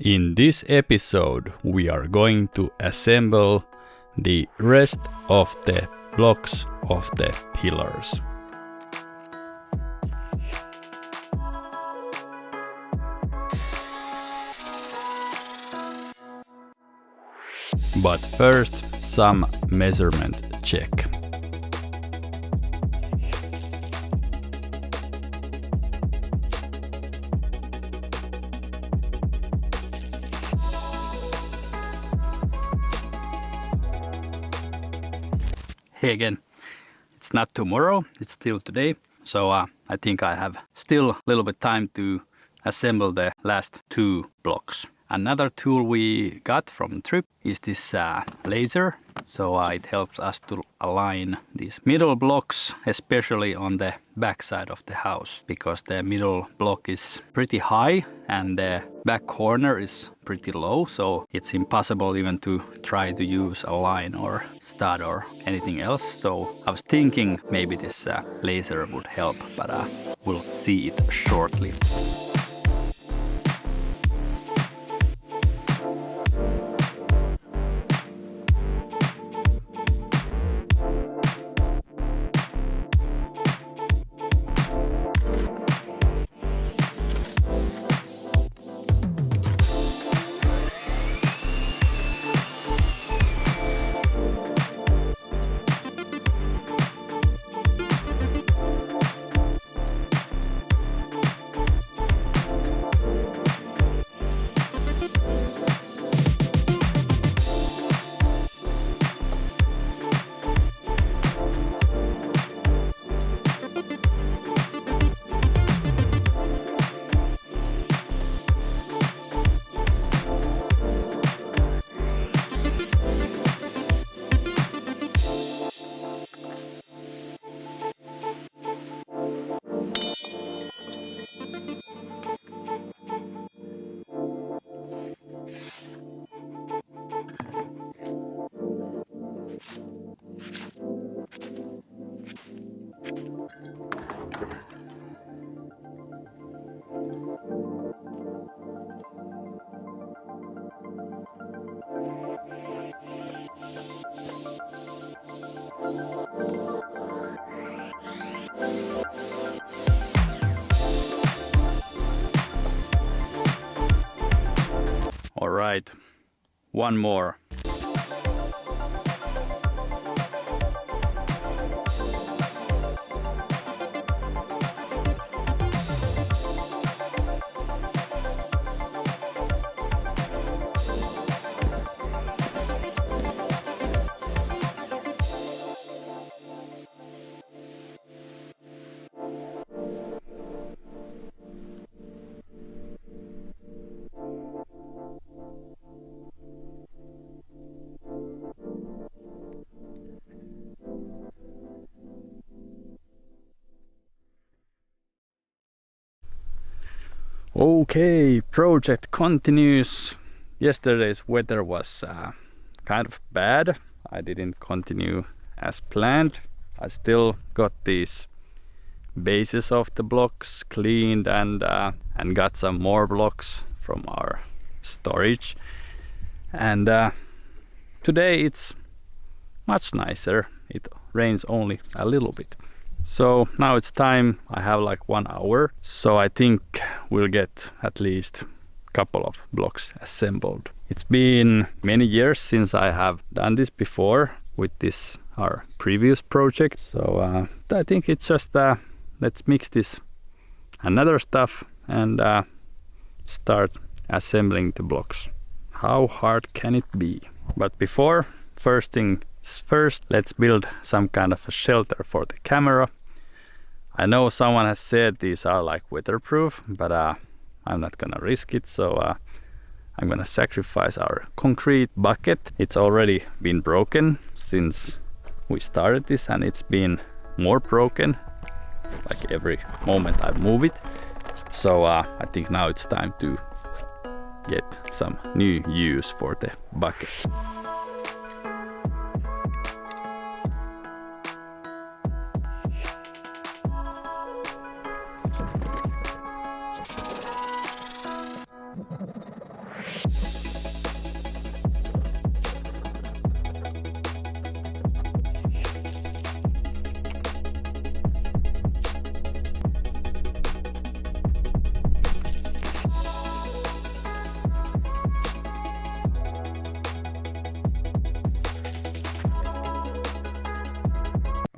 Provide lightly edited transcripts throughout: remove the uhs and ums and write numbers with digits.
In this episode, we are going to assemble the rest of the blocks of the pillars. But first, some measurement check. Hey again, it's not tomorrow, it's still today, so I think I have still a little bit time to assemble the last two blocks. Another tool we got from the trip is this laser, so it helps us to align these middle blocks, especially on the back side of the house, because the middle block is pretty high and the back corner is pretty low, so it's impossible even to try to use a line or stud or anything else. So I was thinking maybe this laser would help, but we'll see it shortly. All right, one more. Okay, project continues. Yesterday's weather was kind of bad. I didn't continue as planned. I still got these bases of the blocks cleaned and got some more blocks from our storage. And today it's much nicer. It rains only a little bit. So now it's time. I have like 1 hour, so I think we'll get at least a couple of blocks assembled. It's been many years since I have done this before with this our previous project, so I think it's just let's mix this another stuff and start assembling the blocks. How hard can it be? But before, first thing first, let's build some kind of a shelter for the camera. I know someone has said these are like weatherproof, but I'm not gonna risk it, so I'm gonna sacrifice our concrete bucket. It's already been broken since we started this, and it's been more broken like every moment I move it. So I think now it's time to get some new use for the bucket.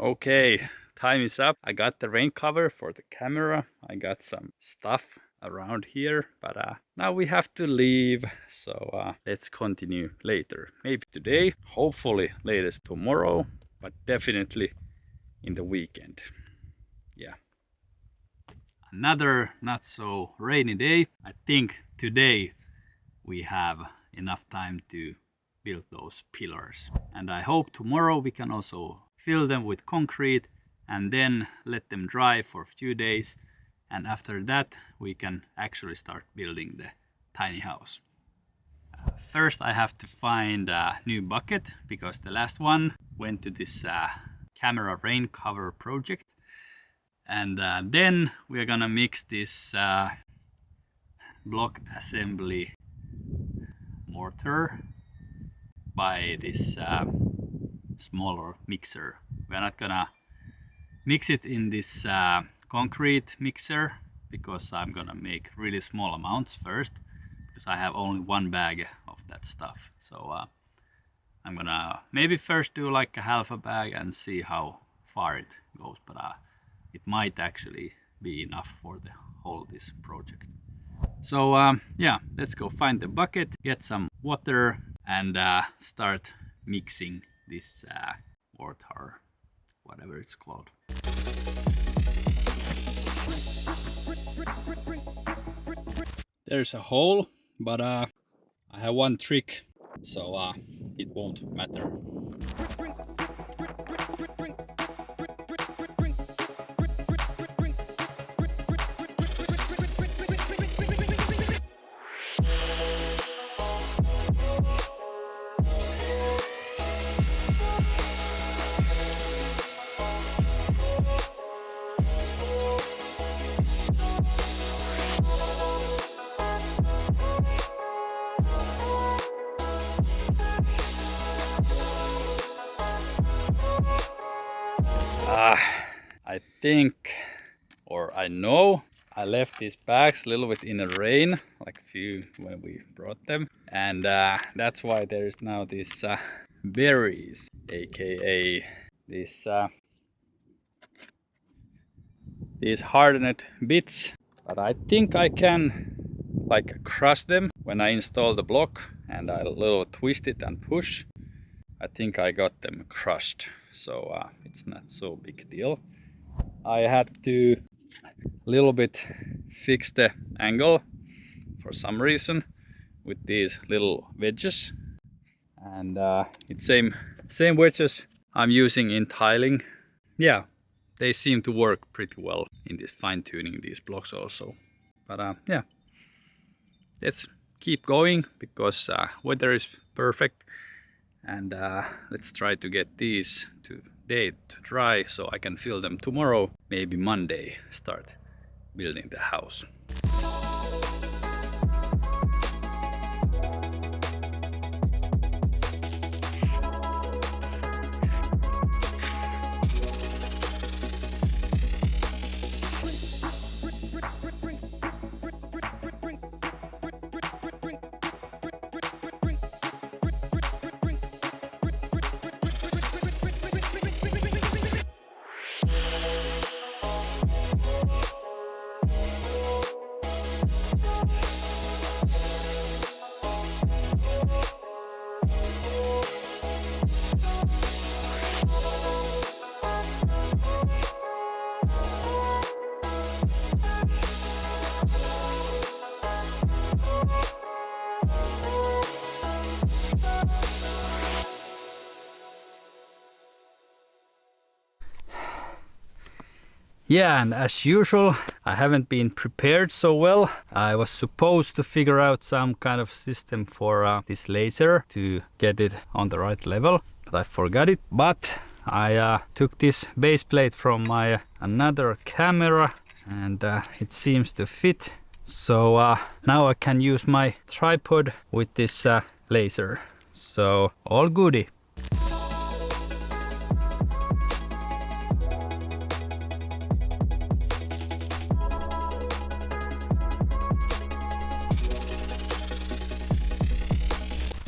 Okay, time is up. I got the rain cover for the camera. I got some stuff around here, but now we have to leave. So let's continue later. Maybe today, hopefully latest tomorrow, but definitely in the weekend. Yeah. Another not so rainy day. I think today we have enough time to build those pillars. And I hope tomorrow we can also fill them with concrete and then let them dry for a few days. And after that we can actually start building the tiny house. First I have to find a new bucket because the last one went to this camera rain cover project. And then we're gonna mix this block assembly mortar by this smaller mixer. We're not gonna mix it in this concrete mixer because I'm gonna make really small amounts first, because I have only one bag of that stuff. So I'm gonna maybe first do like a half a bag and see how far it goes, but it might actually be enough for the whole this project. So yeah, let's go find the bucket, get some water and start mixing this mortar, whatever it's called. There's a hole, but I have one trick, so it won't matter. I think, or I know, I left these bags a little bit in the rain, like a few when we brought them, and that's why there's now these berries, aka these hardened bits. But I think I can like crush them when I install the block, and I little twist it and push. I think I got them crushed, so it's not so big deal. I had to a little bit fix the angle for some reason with these little wedges, and it's same wedges I'm using in tiling. Yeah, they seem to work pretty well in this fine-tuning these blocks also. But yeah, let's keep going because weather is perfect, and let's try to get these today to dry so I can fill them tomorrow, maybe Monday, start building the house. Yeah, and as usual, I haven't been prepared so well. I was supposed to figure out some kind of system for this laser to get it on the right level, but I forgot it. But I took this base plate from my another camera, and it seems to fit. So now I can use my tripod with this laser. So all goody.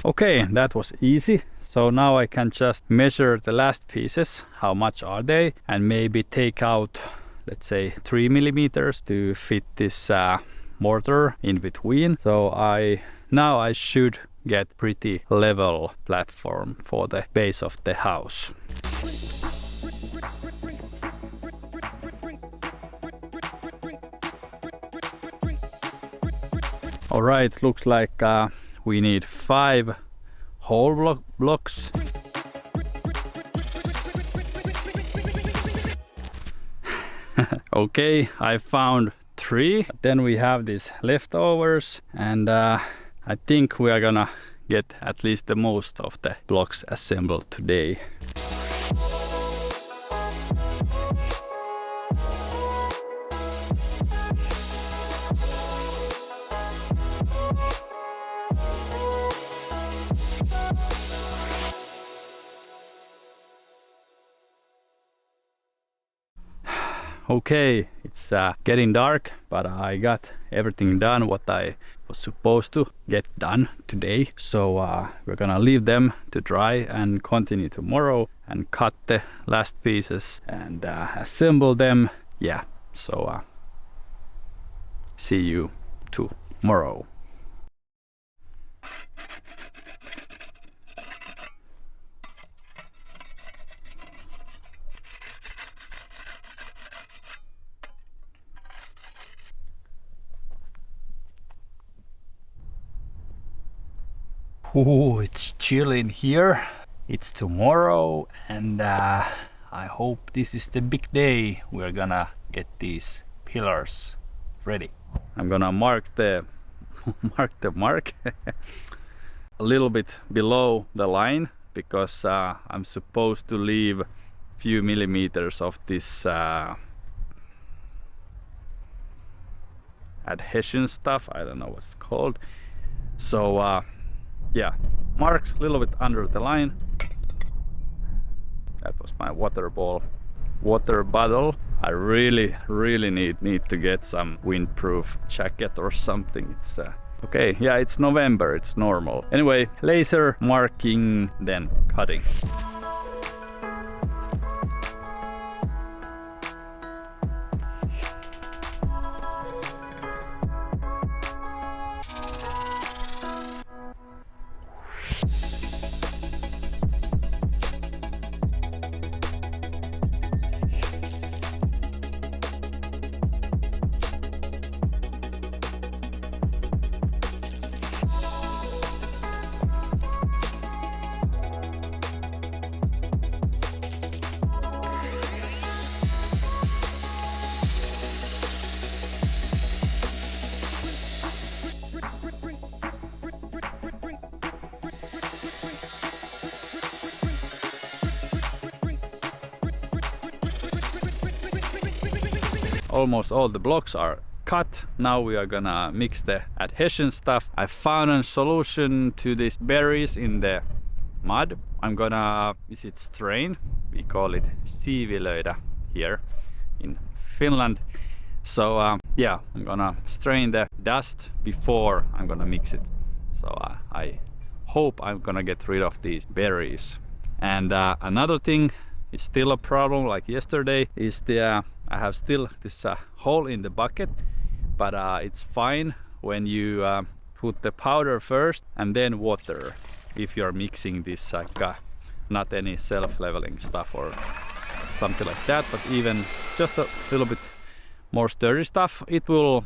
Okay, that was easy. So now I can just measure the last pieces, how much are they, and maybe take out, let's say 3 millimeters to fit this mortar in between. So now I should get pretty level platform for the base of the house. All right, looks like we need 5 whole blocks. Okay, I found 3. Then we have these leftovers, and I think we are gonna get at least the most of the blocks assembled today. Okay, it's getting dark, but I got everything done what I was supposed to get done today. So we're gonna leave them to dry and continue tomorrow and cut the last pieces and assemble them. Yeah, so see you tomorrow. Ooh, it's chill in here. It's tomorrow, and I hope this is the big day. We're gonna get these pillars ready. I'm gonna mark the mark a little bit below the line, because I'm supposed to leave a few millimeters of this adhesion stuff. I don't know what it's called. So yeah, marks a little bit under the line. That was my water bottle. I really need to get some windproof jacket or something. It's okay, yeah, it's November, it's normal. Anyway, laser marking, then cutting. Almost all the blocks are cut. Now we are gonna mix the adhesion stuff. I found a solution to these berries in the mud. I'm gonna strain. We call it siivilöintiä here in Finland. So yeah, I'm gonna strain the dust before I'm gonna mix it. So I hope I'm gonna get rid of these berries. And another thing is still a problem like yesterday is I have still this hole in the bucket, but it's fine when you put the powder first and then water if you're mixing this not any self-leveling stuff or something like that, but even just a little bit more sturdy stuff, it will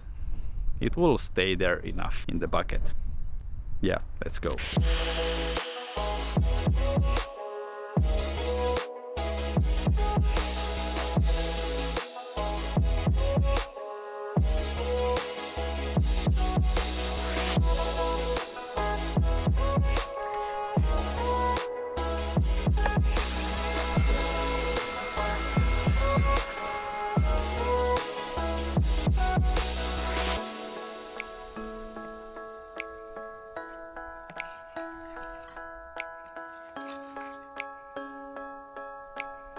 stay there enough in the bucket. Yeah, let's go.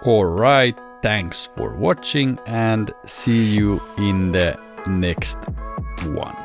Alright, thanks for watching and see you in the next one.